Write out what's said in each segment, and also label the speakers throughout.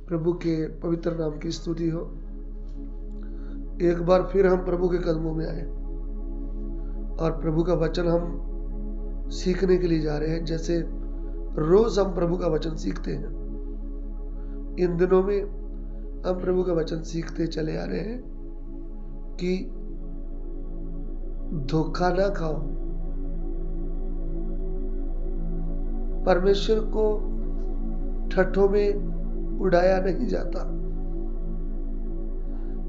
Speaker 1: प्रभु के पवित्र नाम की स्तुति हो। एक बार फिर हम प्रभु के कदमों में आए और प्रभु का वचन हम सीखने के लिए जा रहे हैं। जैसे रोज हम प्रभु का वचन सीखते हैं, इन दिनों में हम प्रभु का वचन सीखते चले आ रहे हैं कि धोखा ना खाओ। परमेश्वर को ठट्ठों में उड़ाया नहीं जाता।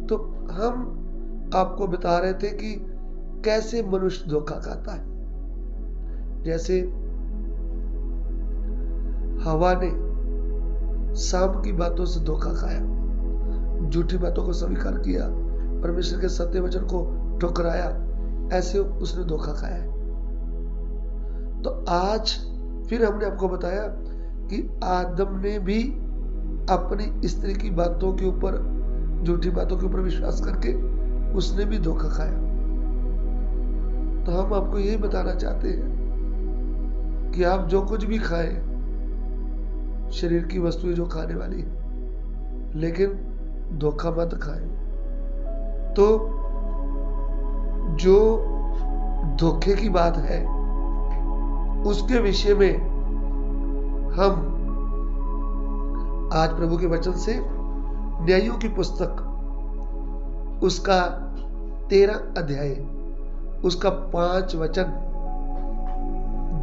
Speaker 1: तो हम आपको बता रहे थे कि कैसे मनुष्य धोखा खाता है। जैसे हवा ने शाम की बातों से धोखा खाया, झूठी बातों को स्वीकार किया, परमेश्वर के सत्य वचन को ठुकराया, ऐसे उसने धोखा खाया है। तो आज फिर हमने आपको बताया कि आदम ने भी अपनी स्त्री की बातों के ऊपर, झूठी बातों के ऊपर विश्वास करके उसने भी धोखा खाया। तो हम आपको यही बताना चाहते हैं कि आप जो कुछ भी खाएं, शरीर की वस्तुएं जो खाने वाली है, लेकिन धोखा मत खाएं। तो जो धोखे की बात है उसके विषय में हम आज प्रभु के वचन से न्यायों की पुस्तक उसका 13 अध्याय उसका 5 वचन,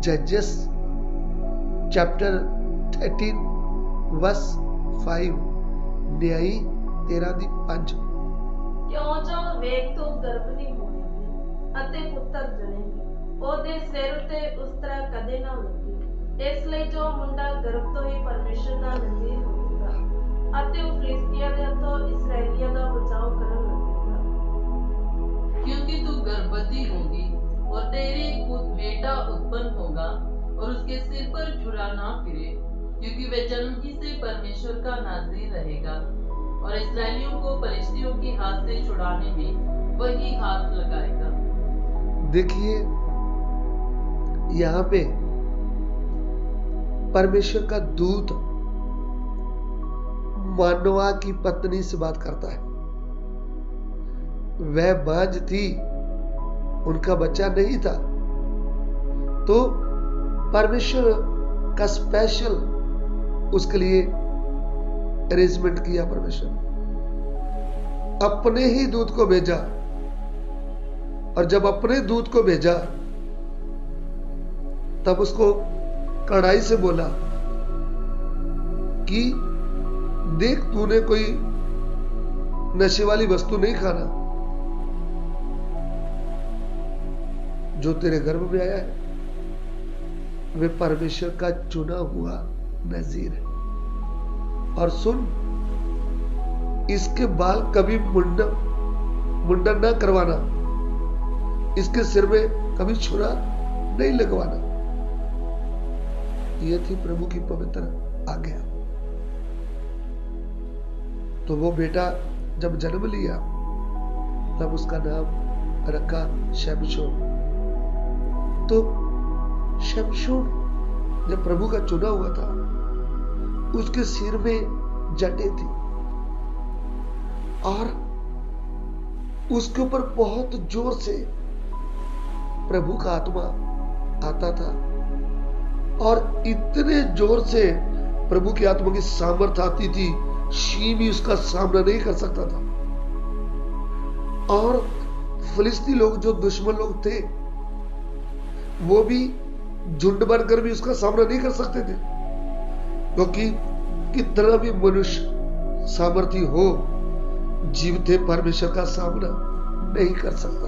Speaker 1: जजेस चैप्टर 13 वर्स 5, न्यायी 13:5।
Speaker 2: क्यों जो ਵੇਖ ਤੋਂ ਗਰਭਣੀ ਹੋਵੇਗੀ ਅਤੇ ਪੁੱਤਰ ਜਨੇਗੀ, ਉਹਦੇ ਸਿਰ ਤੇ ਉਸਤਰਾ ਕਦੇ ਨਾ ਹੋਵੇਗੀ। ਇਸ ਲਈ ਜੋ ਮੁੰਡਾ ਗਰਭ ਤੋਂ ਹੀ ਪਰਮੇਸ਼ਰ ਦਾ ਨਜ਼ੀਰ ਹੋਵੇਗਾ ਅਤੇ ਉਹ ਫਿਲਿਸਤੀਆਂ ਦੇ ਹੱਥੋਂ ਇਸਰਾਏਲੀਆਂ ਦਾ ਬਚਾਓ ਕਰਨ ਲੱਗੇਗਾ।
Speaker 3: क्योंकि तू गर्भवती होगी और तेरे बेटा उत्पन्न होगा और उसके सिर पर छुरा ना फिरे, क्योंकि वह जन्म ही से परमेश्वर का नाज़ीर रहेगा और इस्राएलियों को फलिश्तियों के हाथ से छुड़ाने में वही हाथ लगाएगा।
Speaker 1: देखिए यहाँ पे परमेश्वर का दूत मानवा की पत्नी से बात करता है। वह बांझ थी, उनका बच्चा नहीं था, तो परमेश्वर का स्पेशल उसके लिए अरेंजमेंट किया। परमेश्वर अपने ही दूत को भेजा, और जब अपने दूत को भेजा तब उसको कड़ाई से बोला कि देख, तूने कोई नशे वाली वस्तु नहीं खाना, जो तेरे गर्भ में आया है वे परमेश्वर का चुना हुआ नजीर है। और सुन, इसके बाल कभी मुंडन ना करवाना, इसके सिर में कभी छुरा नहीं लगवाना। यह थी प्रभु की पवित्र आज्ञा। तो वो बेटा जब जन्म लिया तब उसका नाम रखा शमशोन। तो शमशोन जब प्रभु का चुना हुआ था, उसके सिर में जटें थी और उसके ऊपर बहुत जोर से प्रभु का आत्मा आता था, और इतने जोर से प्रभु की आत्मा की सामर्थ आती थी, शीं भी उसका सामना नहीं कर सकता था। और फिलिस्ती लोग, जो दुश्मन लोग थे, वो भी झुंड बनकर भी उसका सामना नहीं कर सकते थे, क्योंकि कितना भी मनुष्य सामर्थी हो, जीवते परमेश्वर का सामना नहीं कर सकता।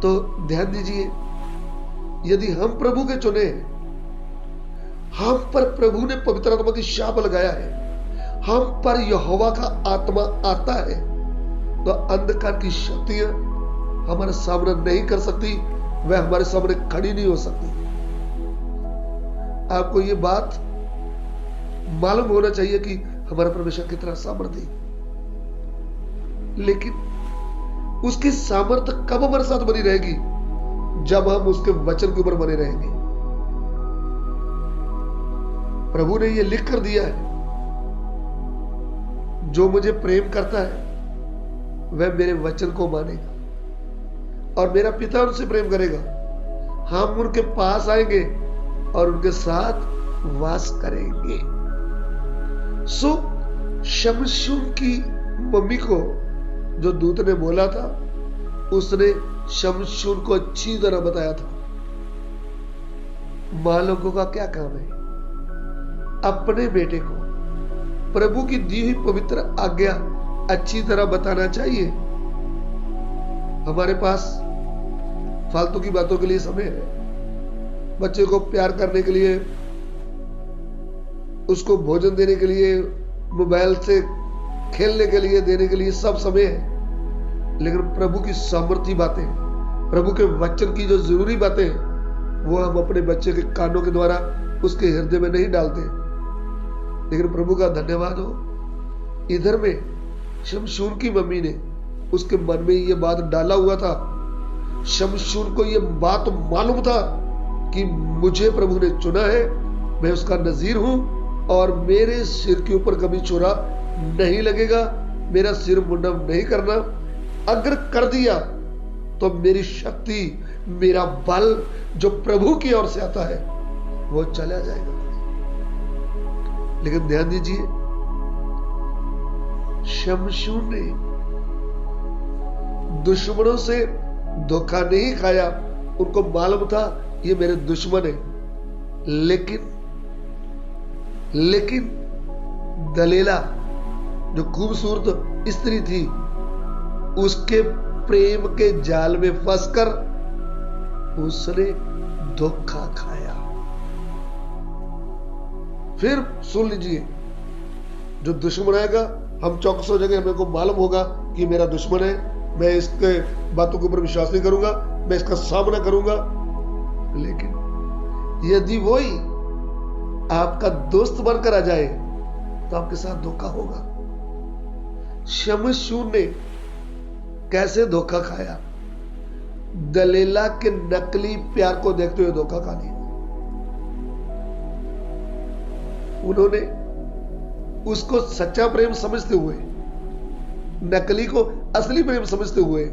Speaker 1: तो ध्यान दीजिए, यदि हम प्रभु के चुने, हम पर प्रभु ने पवित्र आत्मा की शाप लगाया है, हम पर यहोवा का आत्मा आता है, तो अंधकार की शक्तियां हमारा सामना नहीं कर सकती, वह हमारे सामने खड़ी नहीं हो सकती। आपको ये बात मालूम होना चाहिए कि हमारा परमेश्वर कितना सामर्थ्य है। लेकिन उसकी सामर्थ्य कब हमारे साथ बनी रहेगी? जब हम उसके वचन के ऊपर बने रहेंगे। प्रभु ने ये लिख कर दिया है, जो मुझे प्रेम करता है वह मेरे वचन को मानेगा और मेरा पिता उनसे प्रेम करेगा। हम उनके पास आएंगे और उनके साथ वास करेंगे। सो शमशून की मम्मी को जो दूत ने बोला था, उसने शमशून को अच्छी तरह बताया था। मां लोगों का क्या काम है? अपने बेटे को प्रभु की दी हुई पवित्र आज्ञा अच्छी तरह बताना चाहिए। हमारे पास फालतू की बातों के लिए समय है। बच्चे को प्यार करने के लिए, उसको भोजन देने के लिए, मोबाइल से खेलने के लिए, देने के लिए सब समय है। लेकिन प्रभु की सामर्थी बातें, प्रभु के वचन की जो जरूरी बातें हैं, वो हम अपने बच्चे के कानों के द्वारा उसके हृदय में नहीं डालते। लेकिन प्रभु का धन्यवाद हो, इधर में शमशून की मम्मी ने उसके मन में ये बात डाला हुआ था। शमशून को ये बात मालूम था कि मुझे प्रभु ने चुना है, मैं उसका नजीर हूं और मेरे सिर के ऊपर कभी छुरा नहीं लगेगा, मेरा सिर मुंडन नहीं करना। अगर कर दिया तो मेरी शक्ति, मेरा बल जो प्रभु की ओर से आता है वो चला जाएगा। लेकिन ध्यान दीजिए, शमशून ने दुश्मनों से धोखा नहीं खाया। उनको मालूम था ये मेरे दुश्मन है, लेकिन दलीला जो खूबसूरत स्त्री थी, उसके प्रेम के जाल में फंसकर उसने धोखा खाया। फिर सुन लीजिए, जो दुश्मन आएगा हम चौकस हो जाएंगे। मेरे को मालूम होगा कि मेरा दुश्मन है, मैं इसके बातों के ऊपर विश्वास नहीं करूंगा, मैं इसका सामना करूंगा। लेकिन यदि वही आपका दोस्त बनकर आ जाए तो आपके साथ धोखा होगा। शमशून ने कैसे धोखा खाया? दलीला के नकली प्यार को देखते हुए धोखा खा लिया। उन्होंने उसको सच्चा प्रेम समझते हुए, नकली को असली प्रेम समझते हुए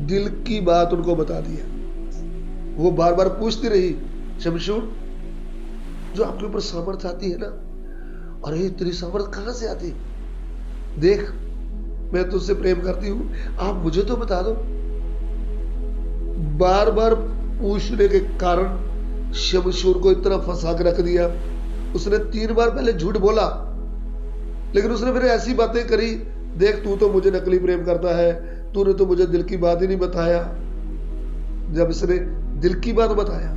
Speaker 1: दिल की बात उनको बता दिया। वो बार बार पूछती रही, शमशून, जो आपके ऊपर सामर्थ्य आती है ना, अरे तेरी सामर्थ्य कहां से आती? देख, मैं तुझसे प्रेम करती हूं, आप मुझे तो बता दो। बार बार पूछने के कारण शमशून को इतना फंसा के रख दिया। उसने 3 बार पहले झूठ बोला, लेकिन उसने फिर ऐसी बातें करी, देख तू तो मुझे नकली प्रेम करता है, तूने तो मुझे दिल की बात ही नहीं बताया। जब इसने दिल की बात बताया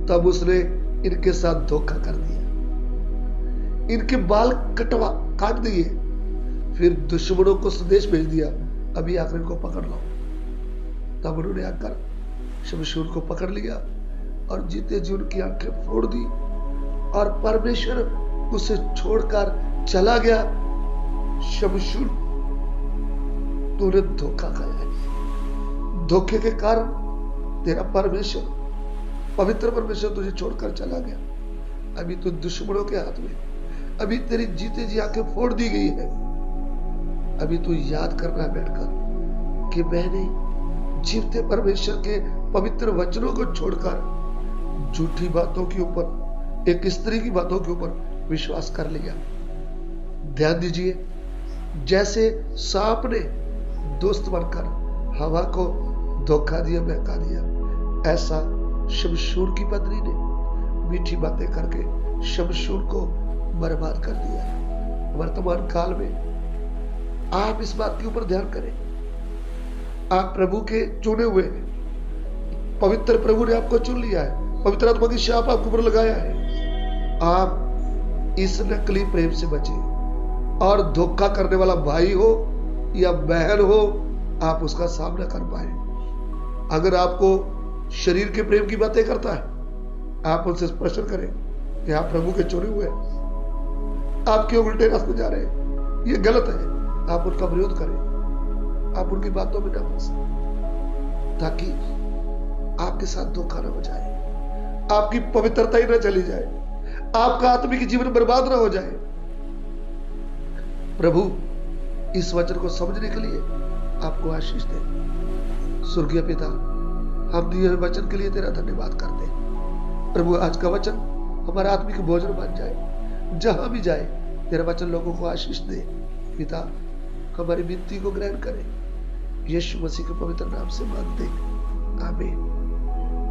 Speaker 1: तब उसने इनके साथ धोखा कर दिया, इनके बाल काट दिए। फिर दुश्मनों को संदेश भेज दिया, अभी आकर इनको पकड़ लो। तब उन्होंने आकर शमशून को पकड़ लिया और जीते जी उनकी आंखें फोड़ दी और परमेश्वर उसे छोड़कर चला गया। शमशून, तूने धोखा खाया है। धोखे के कारण तेरा परमेश्वर, पवित्र परमेश्वर तुझे छोड़कर चला गया। अभी तू दुश्मनों के हाथ में, अभी तेरी जीते जी आंखें फोड़ दी गई है। अभी तू याद करना बैठकर कि मैंने जीवते परमेश्वर के पवित्र वचनों को छोड़कर झूठी बातों के ऊपर, एक स्त्री की बातों के ऊपर विश्वास कर लिया। ध्यान दीजिए, जैसे सांप ने दोस्त बनकर हवा को धोखा दिया, बहका दिया, ऐसा शमशून की पत्नी ने मीठी बातें करके शमशून को बर्बाद कर दिया। वर्तमान काल में आप इस बात के ऊपर ध्यान करें, आप प्रभु के चुने हुए हैं। पवित्र प्रभु ने आपको चुन लिया है, पवित्र आत्मा की शाप आपके ऊपर लगाया है। आप इस नकली प्रेम से बचें और धोखा करने वाला भाई हो या बहन हो, आप उसका सामना कर पाए। अगर आपको शरीर के प्रेम की बातें करता है, आप उनसे प्रश्न करें कि आप प्रभु के चुने हुए हैं, आप क्यों उल्टे रास्ते जा रहे हैं, ये गलत है। आप उनका विरोध करें, आप उनकी बातों में ना फंसे, ताकि आपके साथ धोखा ना हो जाए, आपकी पवित्रता ही ना चली जाए, आपका आत्मिक जीवन बर्बाद ना हो जाए। प्रभु इस वचन को समझने के लिए आपको आशीष दे। स्वर्गीय पिता, हम दिए हुए वचन के लिए तेरा धन्यवाद करते हैं। प्रभु आज का वचन हमारा आत्मिक भोजन बन जाए, जहां भी जाए तेरा वचन लोगों को आशीष दे। पिता हमारी विनती को ग्रहण करें, यीशु मसीह के पवित्र नाम से मांगते हैं, आमीन।